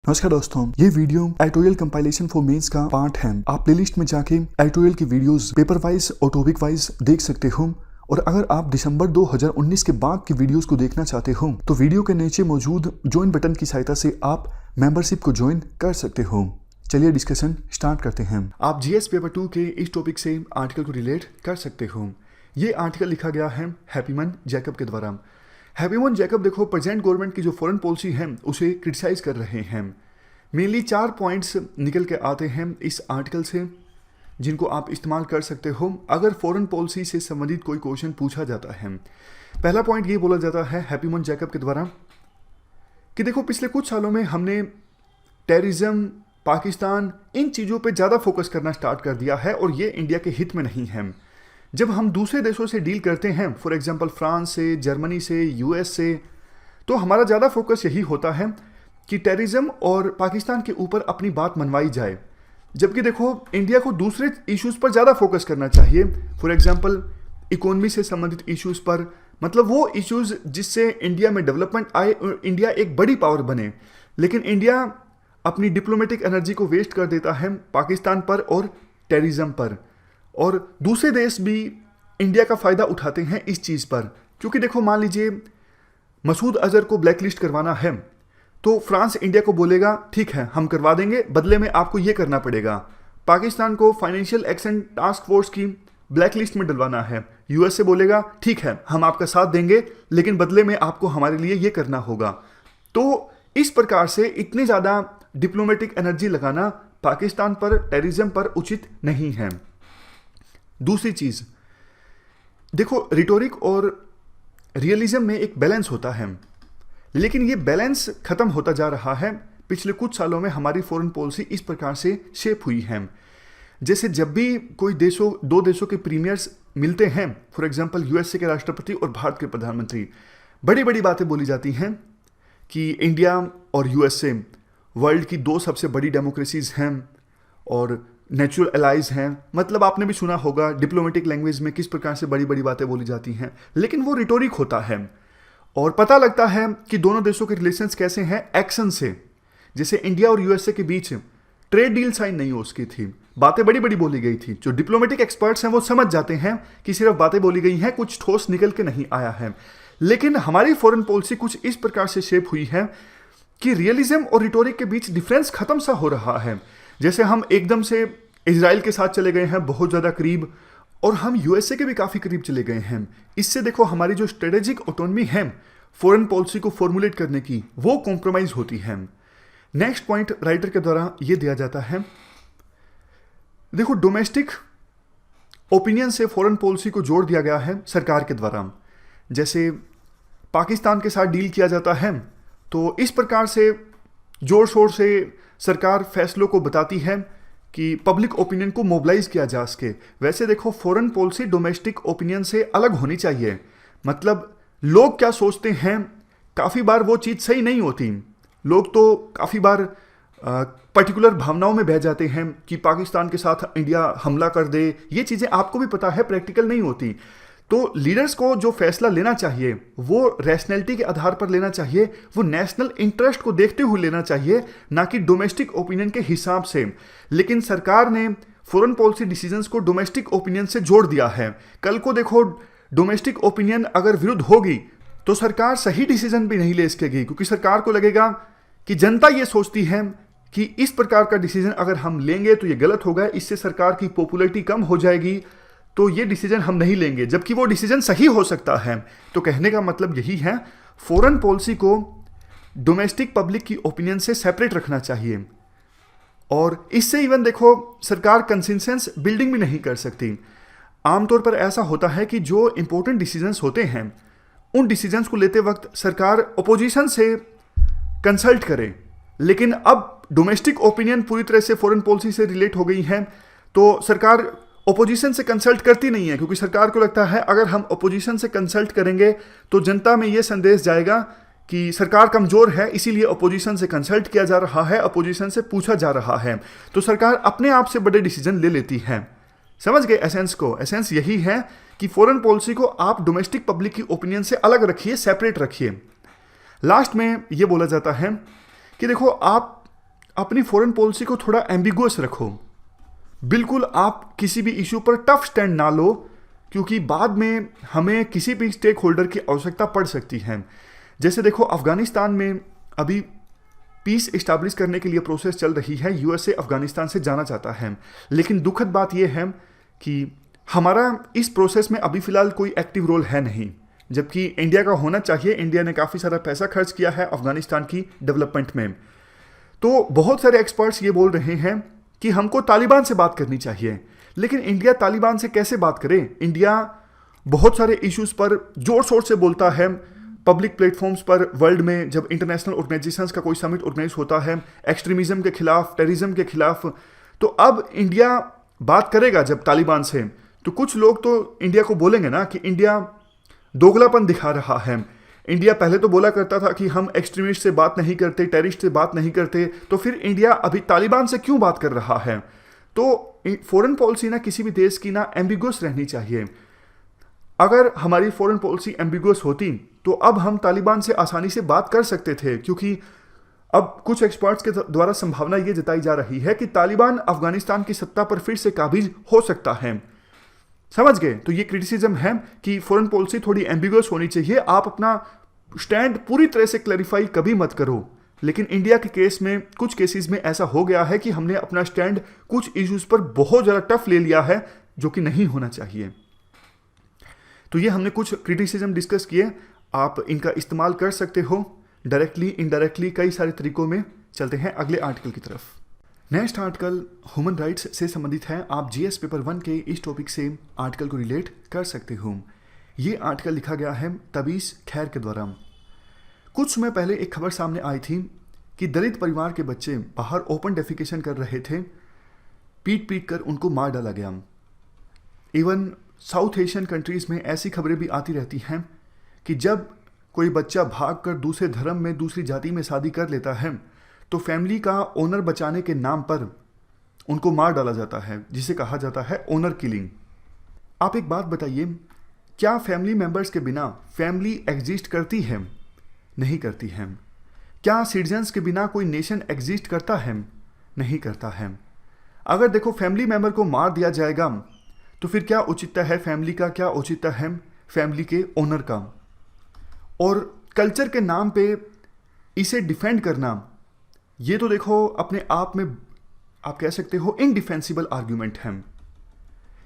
नमस्कार दोस्तों, ये video editorial compilation for mains का पार्ट है। आप प्लेलिस्ट में जाके एडिटोरियल की वीडियोस पेपर वाइज और टॉपिक वाइज देख सकते हो। और अगर आप दिसंबर 2019 के बाद की वीडियोस को देखना चाहते हो तो वीडियो के नीचे मौजूद ज्वाइन बटन की सहायता से आप मेंबरशिप को ज्वाइन कर सकते हो। चलिए डिस्कशन स्टार्ट करते हैं। आप जीएस पेपर 2 के इस टॉपिक से आर्टिकल को रिलेट कर सकते हो। ये आर्टिकल लिखा गया है हैपीमन जैकब के द्वारा। हैपीमन जैकब देखो प्रेजेंट गवर्नमेंट की जो फॉरेन पॉलिसी है उसे क्रिटिसाइज कर रहे हैं। मेनली 4 पॉइंट्स निकल के आते हैं इस आर्टिकल से, जिनको आप इस्तेमाल कर सकते हो अगर फॉरेन पॉलिसी से संबंधित कोई क्वेश्चन पूछा जाता है। पहला पॉइंट ये बोला जाता है हैपीमन जैकब के द्वारा कि देखो पिछले कुछ सालों में हमने टेररिज्म, पाकिस्तान, इन चीज़ों पे ज़्यादा फोकस करना स्टार्ट कर दिया है और ये इंडिया के हित में नहीं है। जब हम दूसरे देशों से डील करते हैं, फॉर एग्जांपल फ्रांस से, जर्मनी से, यूएस से, तो हमारा ज़्यादा फोकस यही होता है कि टेररिज्म और पाकिस्तान के ऊपर अपनी बात मनवाई जाए। जबकि देखो इंडिया को दूसरे इश्यूज़ पर ज़्यादा फोकस करना चाहिए, फॉर एग्जांपल इकोनॉमी से संबंधित इश्यूज़ पर, मतलब वो इश्यूज़ जिससे इंडिया में डेवलपमेंट आए और इंडिया एक बड़ी पावर बने। लेकिन इंडिया अपनी डिप्लोमेटिक एनर्जी को वेस्ट कर देता है पाकिस्तान पर और टेररिज्म पर, और दूसरे देश भी इंडिया का फ़ायदा उठाते हैं इस चीज़ पर। क्योंकि देखो मान लीजिए मसूद अजहर को ब्लैकलिस्ट करवाना है तो फ्रांस इंडिया को बोलेगा ठीक है हम करवा देंगे, बदले में आपको ये करना पड़ेगा। पाकिस्तान को फाइनेंशियल एक्शन टास्क फोर्स की ब्लैकलिस्ट में डलवाना है, यूएस से बोलेगा ठीक है हम आपका साथ देंगे, लेकिन बदले में आपको हमारे लिए ये करना होगा। तो इस प्रकार से इतनी ज़्यादा डिप्लोमेटिक एनर्जी लगाना पाकिस्तान पर, टेररिज्म पर उचित नहीं है। दूसरी चीज़ देखो, रिटोरिक और रियलिज्म में एक बैलेंस होता है, लेकिन ये बैलेंस खत्म होता जा रहा है। पिछले कुछ सालों में हमारी फॉरेन पॉलिसी इस प्रकार से शेप हुई है, जैसे जब भी कोई दो देशों के प्रीमियर्स मिलते हैं, फॉर एग्जांपल यूएसए के राष्ट्रपति और भारत के प्रधानमंत्री, बड़ी बड़ी बातें बोली जाती हैं कि इंडिया और यूएसए वर्ल्ड की 2 सबसे बड़ी डेमोक्रेसीज हैं और नेचुरल एलाइज हैं। मतलब आपने भी सुना होगा डिप्लोमेटिक लैंग्वेज में किस प्रकार से बड़ी बड़ी बातें बोली जाती हैं, लेकिन वो रिटोरिक होता है और पता लगता है कि दोनों देशों के रिलेशंस कैसे हैं एक्शन से। जैसे इंडिया और यूएसए के बीच ट्रेड डील साइन नहीं हो सकी थी, बातें बड़ी बड़ी बोली गई थी। जो डिप्लोमेटिक एक्सपर्ट्स हैं वो समझ जाते हैं कि सिर्फ बातें बोली गई हैं, कुछ ठोस निकल के नहीं आया है। लेकिन हमारी फॉरेन पॉलिसी कुछ इस प्रकार से शेप हुई है कि रियलिज्म और रिटोरिक के बीच डिफरेंस खत्म सा हो रहा है। जैसे हम एकदम से इजराइल के साथ चले गए हैं बहुत ज़्यादा करीब, और हम यूएसए के भी काफ़ी करीब चले गए हैं। इससे देखो हमारी जो स्ट्रेटेजिक ऑटोनॉमी है फॉरेन पॉलिसी को फॉर्मुलेट करने की, वो कॉम्प्रोमाइज होती है। नेक्स्ट पॉइंट राइटर के द्वारा ये दिया जाता है, देखो डोमेस्टिक ओपिनियन से फॉरेन पॉलिसी को जोड़ दिया गया है सरकार के द्वारा। जैसे पाकिस्तान के साथ डील किया जाता है तो इस प्रकार से जोर शोर से सरकार फैसलों को बताती है कि पब्लिक ओपिनियन को मोबिलाइज किया जा सके। वैसे देखो फॉरेन पॉलिसी डोमेस्टिक ओपिनियन से अलग होनी चाहिए। मतलब लोग क्या सोचते हैं, काफ़ी बार वो चीज़ सही नहीं होती। लोग तो काफ़ी बार पर्टिकुलर भावनाओं में बह जाते हैं कि पाकिस्तान के साथ इंडिया हमला कर दे। ये चीज़ें आपको भी पता है प्रैक्टिकल नहीं होती। तो लीडर्स को जो फैसला लेना चाहिए वो रैशनैलिटी के आधार पर लेना चाहिए, वो नेशनल इंटरेस्ट को देखते हुए लेना चाहिए, ना कि डोमेस्टिक ओपिनियन के हिसाब से। लेकिन सरकार ने फॉरेन पॉलिसी डिसीजंस को डोमेस्टिक ओपिनियन से जोड़ दिया है। कल को देखो डोमेस्टिक ओपिनियन अगर विरुद्ध होगी तो सरकार सही डिसीजन भी नहीं ले सकेगी, क्योंकि सरकार को लगेगा कि जनता ये सोचती है कि इस प्रकार का डिसीजन अगर हम लेंगे तो ये गलत होगा, इससे सरकार की पॉपुलैरिटी कम हो जाएगी, तो ये डिसीजन हम नहीं लेंगे, जबकि वो डिसीजन सही हो सकता है। तो कहने का मतलब यही है, फॉरेन पॉलिसी को डोमेस्टिक पब्लिक की ओपिनियन से सेपरेट रखना चाहिए। और इससे इवन देखो सरकार कंसेंसस बिल्डिंग भी नहीं कर सकती। आमतौर पर ऐसा होता है कि जो इंपॉर्टेंट डिसीजंस होते हैं उन डिसीजंस को लेते वक्त सरकार ओपोजिशन से कंसल्ट करे, लेकिन अब डोमेस्टिक ओपिनियन पूरी तरह से फॉरेन पॉलिसी से रिलेट हो गई है तो सरकार ओपोजिशन से कंसल्ट करती नहीं है, क्योंकि सरकार को लगता है अगर हम ओपोजिशन से कंसल्ट करेंगे तो जनता में ये संदेश जाएगा कि सरकार कमज़ोर है, इसीलिए ओपोजिशन से कंसल्ट किया जा रहा है, ओपोजिशन से पूछा जा रहा है। तो सरकार अपने आप से बड़े डिसीजन ले लेती है। समझ गए एसेंस को? एसेंस यही है कि फॉरेन पॉलिसी को आप डोमेस्टिक पब्लिक की ओपिनियन से अलग रखिए, सेपरेट रखिए। लास्ट में ये बोला जाता है कि देखो आप अपनी फॉरेन पॉलिसी को थोड़ा एम्बिगुअस रखो। बिल्कुल आप किसी भी इशू पर टफ स्टैंड ना लो, क्योंकि बाद में हमें किसी भी स्टेक होल्डर की आवश्यकता पड़ सकती है। जैसे देखो, अफगानिस्तान में अभी पीस इस्टेब्लिश करने के लिए प्रोसेस चल रही है। यूएसए अफगानिस्तान से जाना चाहता है, लेकिन दुखद बात यह है कि हमारा इस प्रोसेस में अभी फिलहाल कोई एक्टिव रोल है नहीं, जबकि इंडिया का होना चाहिए। इंडिया ने काफ़ी सारा पैसा खर्च किया है अफगानिस्तान की डेवलपमेंट में। तो बहुत सारे एक्सपर्ट्स ये बोल रहे हैं कि हमको तालिबान से बात करनी चाहिए, लेकिन इंडिया तालिबान से कैसे बात करे? इंडिया बहुत सारे इश्यूज पर जोर शोर से बोलता है पब्लिक प्लेटफॉर्म्स पर, वर्ल्ड में जब इंटरनेशनल ऑर्गेनाइजेशंस का कोई समिट ऑर्गेनाइज होता है एक्सट्रीमिज्म के खिलाफ, टेररिज्म के खिलाफ। तो अब इंडिया बात करेगा जब तालिबान से, तो कुछ लोग तो इंडिया को बोलेंगे ना कि इंडिया दोगलापन दिखा रहा है। इंडिया पहले तो बोला करता था कि हम एक्सट्रीमिस्ट से बात नहीं करते, टेररिस्ट से बात नहीं करते, तो फिर इंडिया अभी तालिबान से क्यों बात कर रहा है? तो फॉरेन पॉलिसी ना किसी भी देश की ना एम्बिगुअस रहनी चाहिए। अगर हमारी फॉरेन पॉलिसी एम्बिगुअस होती तो अब हम तालिबान से आसानी से बात कर सकते थे, क्योंकि अब कुछ एक्सपर्ट्स के द्वारा संभावना ये जताई जा रही है कि तालिबान अफगानिस्तान की सत्ता पर फिर से काबिज हो सकता है। समझ गए? तो ये क्रिटिसिज्म है कि फॉरेन पॉलिसी थोड़ी एम्बिगुअस होनी चाहिए। आप अपना स्टैंड पूरी तरह से क्लैरिफाई कभी मत करो, लेकिन इंडिया के केस में, कुछ केसेस में ऐसा हो गया है कि हमने अपना स्टैंड कुछ इश्यूज पर बहुत ज़्यादा टफ ले लिया है, जो कि नहीं होना चाहिए। तो ये हमने कुछ क्रिटिसिज्म डिस्कस किए, आप इनका इस्तेमाल कर सकते हो डायरेक्टली, इनडायरेक्टली, कई सारे तरीकों में। चलते हैं अगले आर्टिकल की तरफ। नेक्स्ट आर्टिकल ह्यूमन राइट्स से संबंधित है। आप जीएस पेपर 1 के इस टॉपिक से आर्टिकल को रिलेट कर सकते हो। ये आर्टिकल लिखा गया है तबीस खैर के द्वारा। कुछ समय पहले एक खबर सामने आई थी कि दलित परिवार के बच्चे बाहर ओपन डेफिकेशन कर रहे थे, पीट पीट कर उनको मार डाला गया। इवन साउथ एशियन कंट्रीज़ में ऐसी खबरें भी आती रहती हैं कि जब कोई बच्चा भागकर दूसरे धर्म में, दूसरी जाति में शादी कर लेता है, तो फैमिली का ऑनर बचाने के नाम पर उनको मार डाला जाता है, जिसे कहा जाता है ऑनर किलिंग। आप एक बात बताइए, क्या फैमिली मेंबर्स के बिना फैमिली एग्जिस्ट करती है? नहीं करती है। क्या सिटीजन्स के बिना कोई नेशन एग्जिस्ट करता है? नहीं करता है। अगर देखो फैमिली मेंबर को मार दिया जाएगा, तो फिर क्या औचित्य है फैमिली का, क्या औचित्य है फैमिली के ओनर का? और कल्चर के नाम पे इसे डिफेंड करना, ये तो देखो अपने आप में आप कह सकते हो इनडिफेंसिबल आर्ग्यूमेंट है।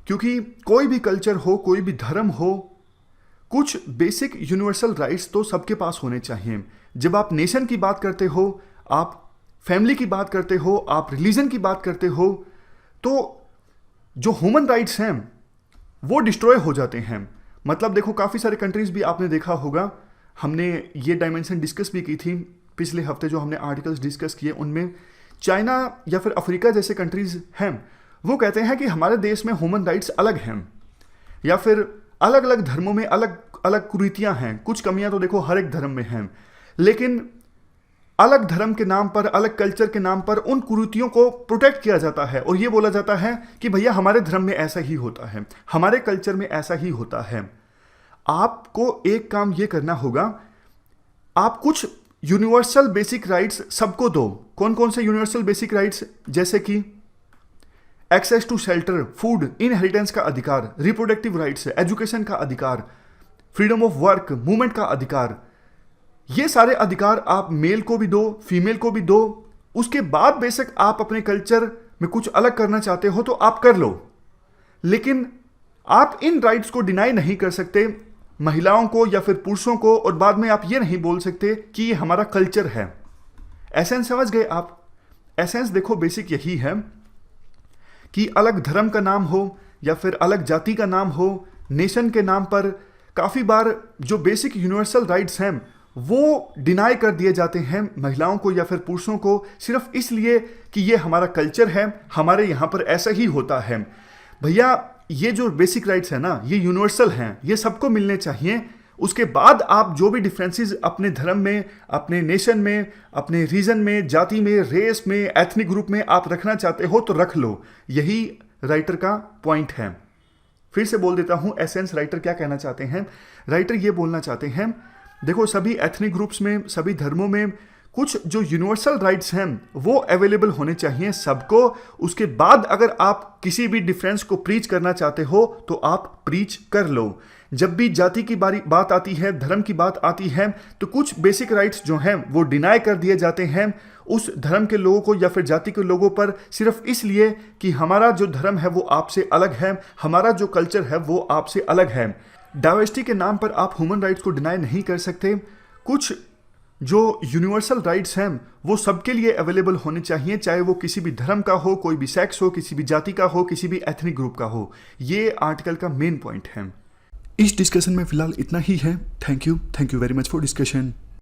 क्योंकि कोई भी कल्चर हो, कोई भी धर्म हो, कुछ बेसिक यूनिवर्सल राइट्स तो सबके पास होने चाहिए। जब आप नेशन की बात करते हो, आप फैमिली की बात करते हो, आप रिलीजन की बात करते हो, तो जो ह्यूमन राइट्स हैं वो डिस्ट्रॉय हो जाते हैं। मतलब देखो काफ़ी सारे कंट्रीज भी आपने देखा होगा, हमने ये डायमेंशन डिस्कस भी की थी पिछले हफ्ते, जो हमने आर्टिकल्स डिस्कस किए उनमें चाइना या फिर अफ्रीका जैसे कंट्रीज हैं, वो कहते हैं कि हमारे देश में ह्यूमन राइट्स अलग हैं, या फिर अलग अलग धर्मों में अलग अलग कुरीतियां हैं। कुछ कमियां तो देखो हर एक धर्म में हैं, लेकिन अलग धर्म के नाम पर, अलग कल्चर के नाम पर उन कुरीतियों को प्रोटेक्ट किया जाता है और ये बोला जाता है कि भैया हमारे धर्म में ऐसा ही होता है, हमारे कल्चर में ऐसा ही होता है। आपको एक काम ये करना होगा, आप कुछ यूनिवर्सल बेसिक राइट्स सबको दो। कौन कौन से यूनिवर्सल बेसिक राइट्स? जैसे कि access to shelter, food, inheritance का अधिकार, रिप्रोडक्टिव राइट्स, एजुकेशन का अधिकार, फ्रीडम ऑफ वर्क, मूवमेंट का अधिकार। ये सारे अधिकार आप मेल को भी दो, फीमेल को भी दो। उसके बाद बेशक आप अपने कल्चर में कुछ अलग करना चाहते हो तो आप कर लो, लेकिन आप इन राइट्स को डिनाई नहीं कर सकते महिलाओं को या फिर पुरुषों को, और बाद में आप ये नहीं बोल सकते कि ये हमारा कल्चर है। एसेंस समझ गए आप? एसेंस देखो बेसिक यही है कि अलग धर्म का नाम हो या फिर अलग जाति का नाम हो, नेशन के नाम पर काफ़ी बार जो बेसिक यूनिवर्सल राइट्स हैं वो डिनाई कर दिए जाते हैं महिलाओं को या फिर पुरुषों को, सिर्फ इसलिए कि ये हमारा कल्चर है, हमारे यहाँ पर ऐसा ही होता है। भैया ये जो बेसिक राइट्स है ना, ये यूनिवर्सल हैं, ये सबको मिलने चाहिए। उसके बाद आप जो भी डिफरेंसेस अपने धर्म में, अपने नेशन में, अपने रीजन में, जाति में, रेस में, एथनिक ग्रुप में आप रखना चाहते हो तो रख लो। यही राइटर का पॉइंट है। फिर से बोल देता हूं एसेंस राइटर क्या कहना चाहते हैं। राइटर ये बोलना चाहते हैं, देखो सभी एथनिक ग्रुप्स में, सभी धर्मों में कुछ जो यूनिवर्सल राइट्स हैं वो अवेलेबल होने चाहिए सबको। उसके बाद अगर आप किसी भी डिफरेंस को प्रीच करना चाहते हो तो आप प्रीच कर लो। जब भी जाति की बात आती है, धर्म की बात आती है, तो कुछ बेसिक राइट्स जो हैं वो डिनाई कर दिए जाते हैं उस धर्म के लोगों को या फिर जाति के लोगों पर, सिर्फ इसलिए कि हमारा जो धर्म है वो आपसे अलग है, हमारा जो कल्चर है वो आपसे अलग है। डाइवर्सिटी के नाम पर आप ह्यूमन राइट्स को डिनाई नहीं कर सकते। कुछ जो यूनिवर्सल राइट्स हैं वो सबके लिए अवेलेबल होने चाहिए, चाहे वो किसी भी धर्म का हो, कोई भी सेक्स हो, किसी भी जाति का हो, किसी भी एथनिक ग्रुप का हो। ये आर्टिकल का मेन पॉइंट है। इस डिस्कशन में फिलहाल इतना ही है। Thank you very much for discussion.